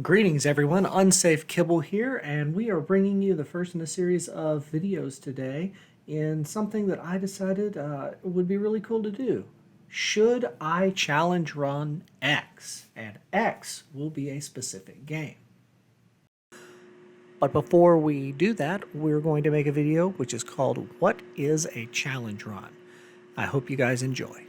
Greetings everyone, Unsafe Kibble here, and we are bringing you the first in a series of videos today in something that I decided would be really cool to do. Should I challenge run X? And X will be a specific game. But before we do that, we're going to make a video which is called What is a Challenge Run? I hope you guys enjoy.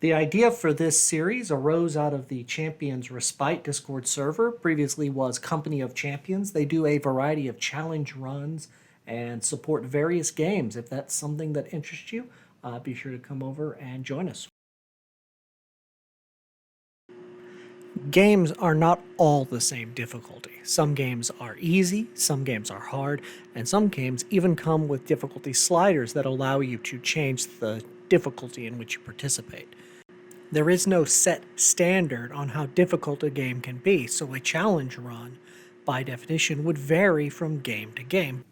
The idea for this series arose out of the Champions Respite Discord server. Previously was Company of Champions. They do a variety of challenge runs and support various games. If that's something that interests you, be sure to come over and join us. Games are not all the same difficulty. Some games are easy, some games are hard, and some games even come with difficulty sliders that allow you to change the difficulty in which you participate. There is no set standard on how difficult a game can be, so a challenge run, by definition, would vary from game to game.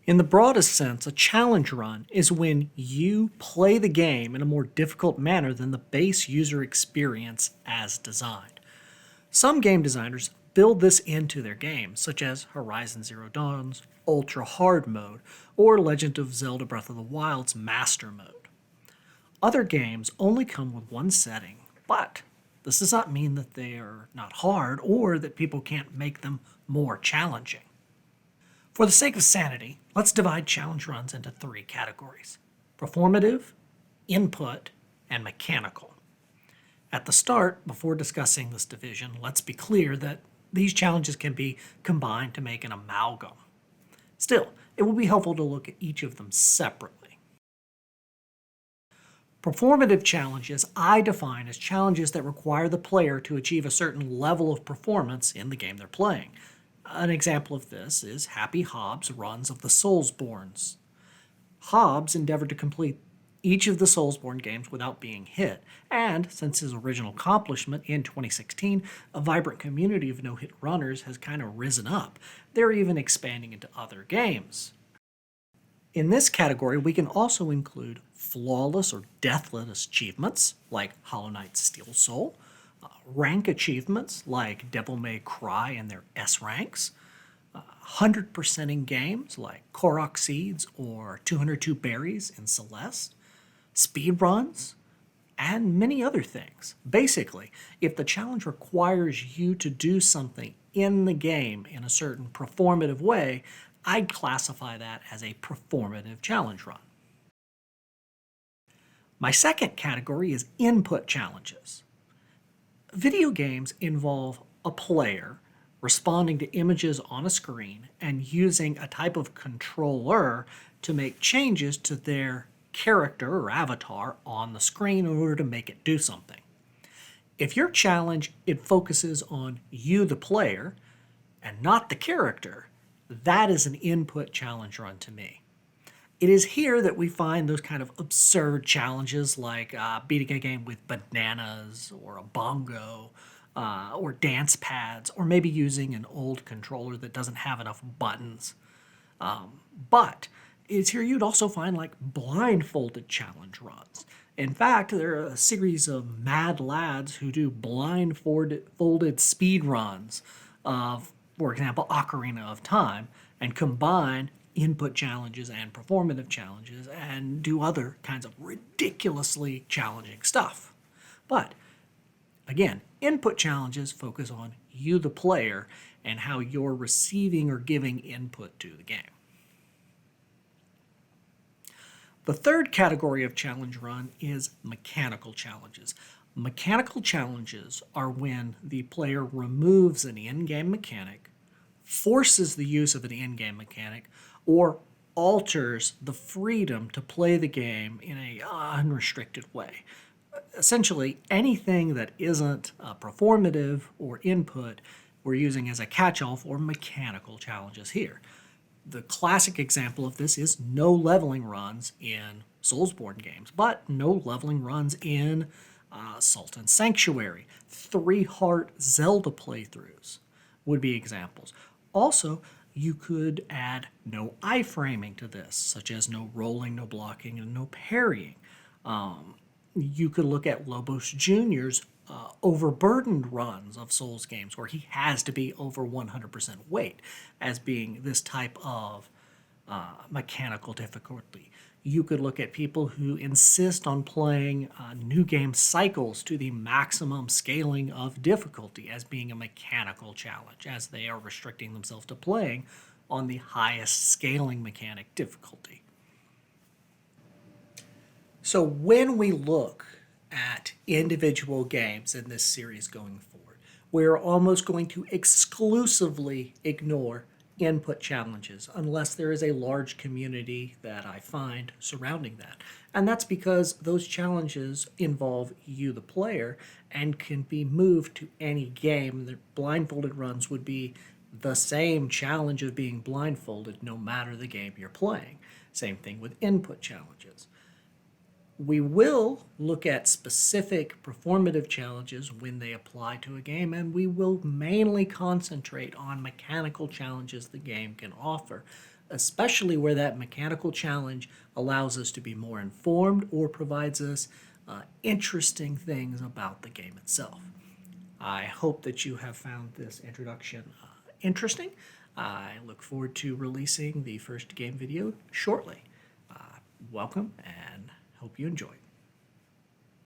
In the broadest sense, a challenge run is when you play the game in a more difficult manner than the base user experience as designed. Some game designers build this into their games, such as Horizon Zero Dawn's Ultra Hard Mode or Legend of Zelda Breath of the Wild's Master Mode. Other games only come with one setting, but this does not mean that they are not hard or that people can't make them more challenging. For the sake of sanity, let's divide challenge runs into three categories: performative, input, and mechanical. At the start, before discussing this division, let's be clear that these challenges can be combined to make an amalgam. Still, it will be helpful to look at each of them separately. Performative challenges I define as challenges that require the player to achieve a certain level of performance in the game they're playing. An example of this is Happy Hobbs' runs of the Soulsborns. Hobbs endeavored to complete each of the Soulsborne games without being hit, and since his original accomplishment in 2016, a vibrant community of no-hit runners has kind of risen up. They're even expanding into other games. In this category, we can also include flawless or deathless achievements, like Hollow Knight Steel Soul, rank achievements, like Devil May Cry and their S ranks, 100%ing games, like Korok Seeds or 202 Berries in Celeste, speedruns, and many other things. Basically, if the challenge requires you to do something in the game in a certain performative way, I'd classify that as a performative challenge run. My second category is input challenges. Video games involve a player responding to images on a screen and using a type of controller to make changes to their character or avatar on the screen in order to make it do something. If your challenge focuses on you, the player, and not the character, that is an input challenge run to me. It is here that we find those kind of absurd challenges like beating a game with bananas or a bongo or dance pads, or maybe using an old controller that doesn't have enough buttons. But it's here you'd also find like blindfolded challenge runs. In fact, there are a series of mad lads who do blindfolded speed runs of, for example, Ocarina of Time, and combine input challenges and performative challenges and do other kinds of ridiculously challenging stuff. But again, input challenges focus on you, the player, and how you're receiving or giving input to the game. The third category of challenge run is mechanical challenges. Mechanical challenges are when the player removes an in-game mechanic, forces the use of an in-game mechanic, or alters the freedom to play the game in an unrestricted way. Essentially, anything that isn't performative or input, we're using as a catch-all for mechanical challenges here. The classic example of this is no leveling runs in Soulsborne games, but no leveling runs in Sultan Sanctuary. 3-heart Zelda playthroughs would be examples. Also, you could add no iframing to this, such as no rolling, no blocking, and no parrying. You could look at Lobos Jr.'s overburdened runs of Souls games where he has to be over 100% weight as being this type of mechanical difficulty. You could look at people who insist on playing new game cycles to the maximum scaling of difficulty as being a mechanical challenge, as they are restricting themselves to playing on the highest scaling mechanic difficulty. So when we look at individual games in this series going forward, we're almost going to exclusively ignore input challenges unless there is a large community that I find surrounding that. And that's because those challenges involve you, the player, and can be moved to any game. The blindfolded runs would be the same challenge of being blindfolded no matter the game you're playing. Same thing with input challenges. We will look at specific performative challenges when they apply to a game, and we will mainly concentrate on mechanical challenges the game can offer, especially where that mechanical challenge allows us to be more informed or provides us interesting things about the game itself. I hope that you have found this introduction interesting. I look forward to releasing the first game video shortly. Welcome, and hope you enjoy.